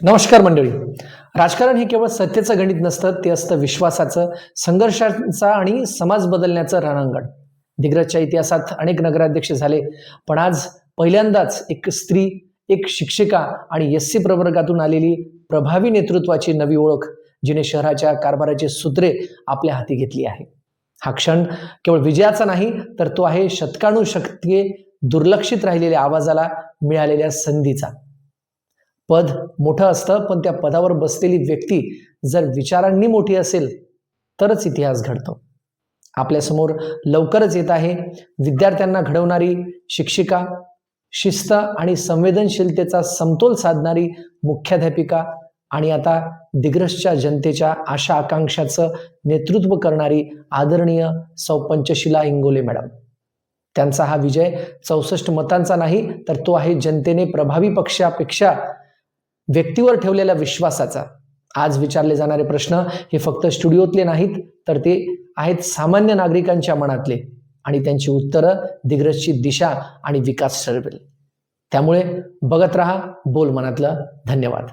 नमस्कार मंडळी. राजकारण हे केवळ सत्तेचं गणित नसतं, ते असतं विश्वासाचं, संघर्षाचा आणि समाज बदलण्याचं रणांगण. दिग्रजच्या इतिहासात अनेक नगराध्यक्ष झाले, पण आज पहिल्यांदाच एक स्त्री, एक शिक्षिका आणि एससी प्रवर्गातून आलेली प्रभावी नेतृत्वाची नवी ओळख, जिने शहराच्या कारभाराची सूत्रे आपल्या हाती घेतली आहे. हा क्षण केवळ विजयाचा नाही, तर तो आहे शतकानुशतके दुर्लक्षित राहिलेल्या आवाजाला मिळालेल्या संधीचा. पद मोठं असतं, पण त्या पदावर बसलेली व्यक्ती जर विचारांनी मोठी असेल तरच इतिहास घडतो. आपल्यासमोर लवकरच येत आहे विद्यार्थ्यांना घडवणारी शिक्षिका, शिस्त आणि संवेदनशीलतेचा समतोल साधणारी मुख्याध्यापिका आणि आता दिग्रसच्या जनतेच्या आशा आकांक्षाचं नेतृत्व करणारी आदरणीय सौ पंचशीला इंगोले मॅडम. त्यांचा हा विजय 64 मतांचा नाही, तर तो आहे जनतेने प्रभावी पक्षापेक्षा व्यक्तीवर ठेवलेल्या विश्वासाचा. आज विचारले जाणारे प्रश्न हे फक्त स्टुडिओतले नाहीत, तर ते आहेत सामान्य नागरिकांच्या मनातले, आणि त्यांची उत्तरं दिग्रसची दिशा आणि विकास ठरवेल. त्यामुळे बघत रहा बोल मनातलं. धन्यवाद.